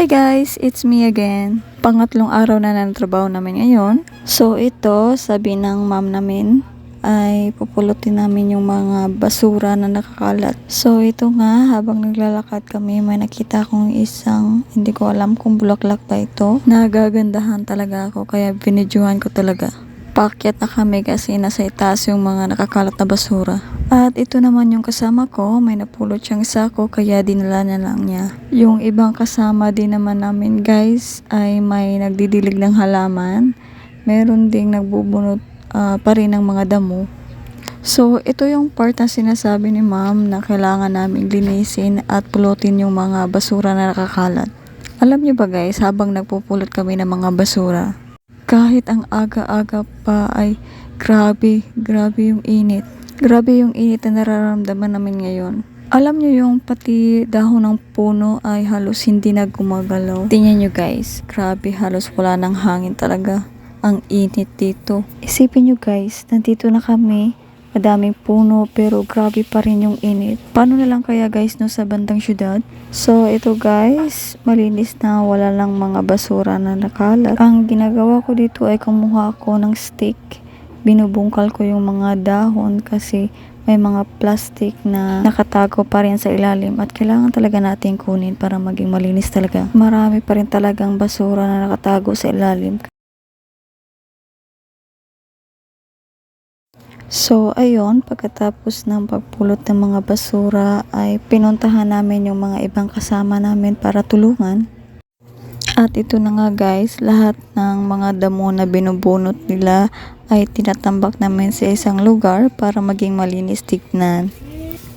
Hi guys, it's me again. Pangatlong araw na ng trabaho namin ngayon. So ito, sabi ng mom namin ay pupulutin namin yung mga basura na nakakalat. So ito nga, habang naglalakad kami, may nakita akong isang, hindi ko alam kung bulaklak ba ito. Nagagandahan talaga ako, kaya binidyohan ko talaga. Paakyat na kami kasi nasa itaas yung mga nakakalat na basura. At ito naman yung kasama ko, may napulot siyang sako kaya dinala na lang niya. Yung ibang kasama din naman namin guys ay may nagdidilig ng halaman. Meron ding nagbubunot pa rin ng mga damo. So ito yung part na sinasabi ni ma'am na kailangan namin linisin at pulutin yung mga basura na nakakalat. Alam niyo ba guys, habang nagpupulot kami ng mga basura, kahit ang aga-aga pa ay grabe yung init. Grabe yung init na nararamdaman namin ngayon. Alam nyo yung pati dahon ng puno ay halos hindi na gumagalaw. Tingnan nyo guys, grabe halos wala ng hangin talaga. Ang init dito. Isipin nyo guys, nandito na kami, madaming puno pero grabe pa rin yung init. Paano na lang kaya guys no sa bandang syudad? So ito guys, malinis na, wala lang mga basura na nakalat. Ang ginagawa ko dito ay kumuha ako ng stick. Binubungkal ko yung mga dahon kasi may mga plastic na nakatago pa rin sa ilalim at kailangan talaga natin kunin para maging malinis talaga. Marami pa rin talagang basura na nakatago sa ilalim. So ayun, pagkatapos ng pagpulot ng mga basura ay pinuntahan namin yung mga ibang kasama namin para tulungan. At ito na nga guys, lahat ng mga damo na binubunot nila ay tinatambak namin sa isang lugar para maging malinis tignan.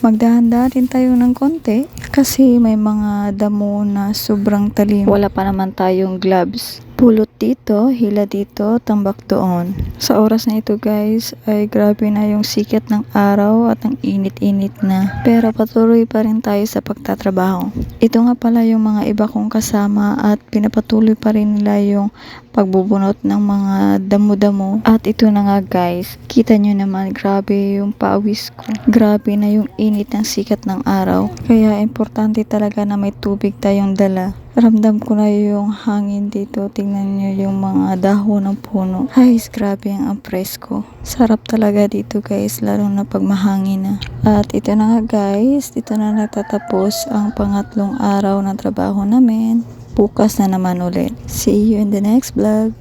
Magdahan-dahan din tayo ng konti kasi may mga damo na sobrang talim. Wala pa naman tayong gloves. Pulot dito, hila dito, tambak doon. Sa oras na ito guys ay grabe na yung sikat ng araw at ang init-init na. Pero patuloy pa rin tayo sa pagtatrabaho. Ito nga pala yung mga iba kong kasama at pinapatuloy pa rin nila yung pagbubunot ng mga damo-damo. At ito na nga guys, kita nyo naman grabe yung pawis ko. Grabe na yung init ng sikat ng araw. Kaya importante talaga na may tubig tayong dala. Ramdam ko na yung hangin dito. Tingnan nyo yung mga dahon ng puno. Guys, grabe ang presko. Sarap talaga dito guys, lalo na pag mahangin na. At ito na nga guys, dito na natatapos ang pangatlong araw ng trabaho namin. Bukas na naman ulit. See you in the next vlog.